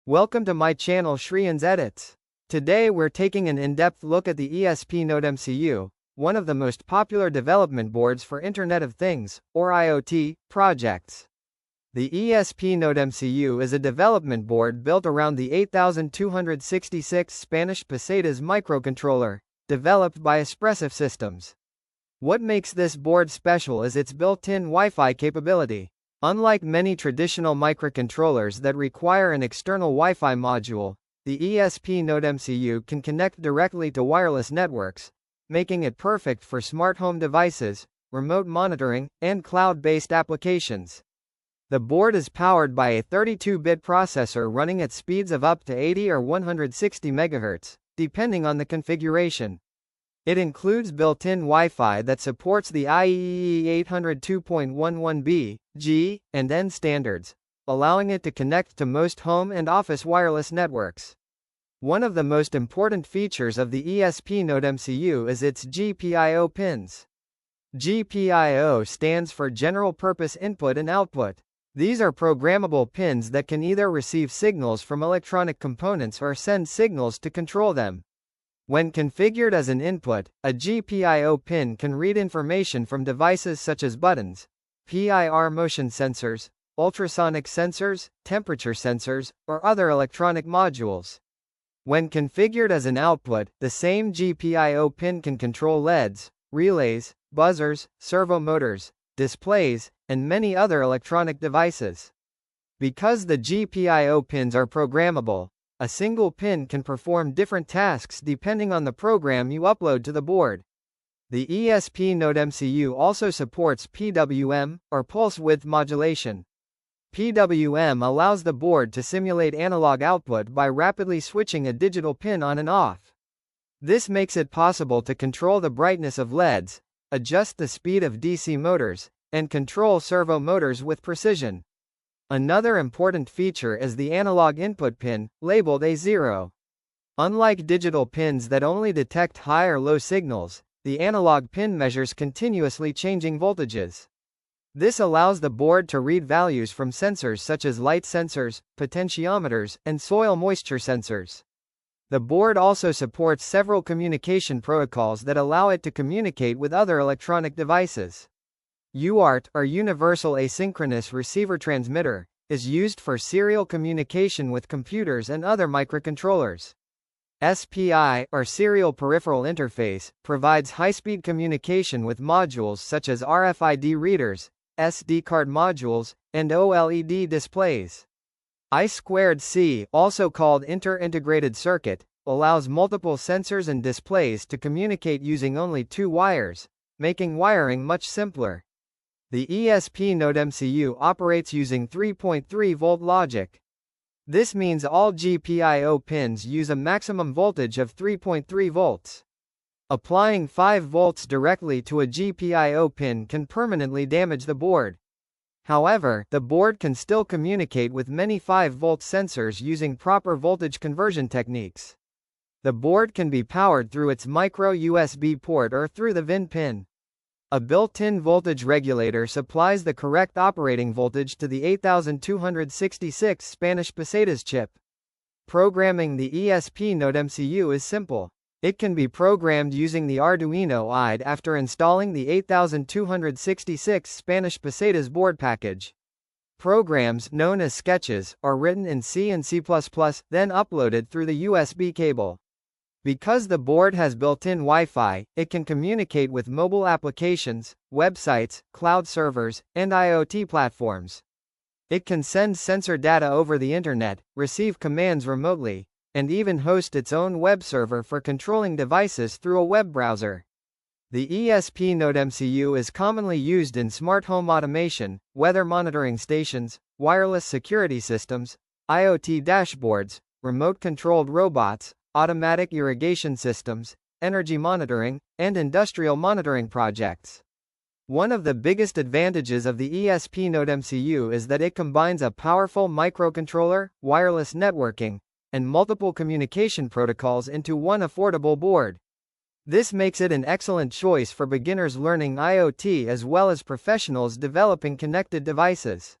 Welcome to my channel Shriyan's Edits. Today we're taking an in-depth look at the ESP Node MCU, one of the most popular development boards for Internet of Things, or IoT, projects. The ESP Node MCU is a development board built around the 8266 Spanish pesetas microcontroller, developed by Espressif Systems. What makes this board special is its built-in Wi-Fi capability. Unlike many traditional microcontrollers that require an external Wi-Fi module, the ESP Node MCU can connect directly to wireless networks, making it perfect for smart home devices, remote monitoring, and cloud-based applications. The board is powered by a 32-bit processor running at speeds of up to 80 or 160 MHz, depending on the configuration. It includes built-in Wi-Fi that supports the IEEE 802.11b, G, and N standards, allowing it to connect to most home and office wireless networks. One of the most important features of the ESP Node MCU is its GPIO pins. GPIO stands for General Purpose Input and Output. These are programmable pins that can either receive signals from electronic components or send signals to control them. When configured as an input, a GPIO pin can read information from devices such as buttons, PIR motion sensors, ultrasonic sensors, temperature sensors, or other electronic modules. When configured as an output, the same GPIO pin can control LEDs, relays, buzzers, servo motors, displays, and many other electronic devices. Because the GPIO pins are programmable, a single pin can perform different tasks depending on the program you upload to the board. The ESP Node MCU also supports PWM, or pulse width modulation. PWM allows the board to simulate analog output by rapidly switching a digital pin on and off. This makes it possible to control the brightness of LEDs, adjust the speed of DC motors, and control servo motors with precision. Another important feature is the analog input pin, labeled A0. Unlike digital pins that only detect high or low signals, the analog pin measures continuously changing voltages. This allows the board to read values from sensors such as light sensors, potentiometers, and soil moisture sensors. The board also supports several communication protocols that allow it to communicate with other electronic devices. UART, or Universal Asynchronous Receiver Transmitter, is used for serial communication with computers and other microcontrollers. SPI, or Serial Peripheral Interface, provides high-speed communication with modules such as RFID readers, SD card modules, and OLED displays. I2C, also called Inter-Integrated Circuit, allows multiple sensors and displays to communicate using only two wires, making wiring much simpler. The ESP Node MCU operates using 3.3-volt logic. This means all GPIO pins use a maximum voltage of 3.3 volts. Applying 5 volts directly to a GPIO pin can permanently damage the board. However, the board can still communicate with many 5-volt sensors using proper voltage conversion techniques. The board can be powered through its micro USB port or through the VIN pin. A built-in voltage regulator supplies the correct operating voltage to the 8266 Spanish pesetas chip. Programming the ESP Node MCU is simple. It can be programmed using the Arduino IDE after installing the 8266 Spanish pesetas board package. Programs, known as sketches, are written in C and C++, then uploaded through the USB cable. Because the board has built-in Wi-Fi, it can communicate with mobile applications, websites, cloud servers, and IoT platforms. It can send sensor data over the internet, receive commands remotely, and even host its own web server for controlling devices through a web browser. The ESP Node MCU is commonly used in smart home automation, weather monitoring stations, wireless security systems, IoT dashboards, remote-controlled robots, automatic irrigation systems, energy monitoring, and industrial monitoring projects. One of the biggest advantages of the ESP Node MCU is that it combines a powerful microcontroller, wireless networking, and multiple communication protocols into one affordable board. This makes it an excellent choice for beginners learning IoT as well as professionals developing connected devices.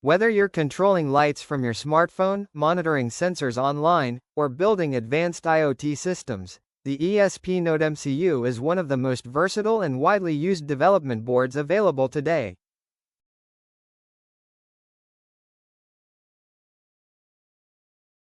Whether you're controlling lights from your smartphone, monitoring sensors online, or building advanced IoT systems, the ESP Node MCU is one of the most versatile and widely used development boards available today.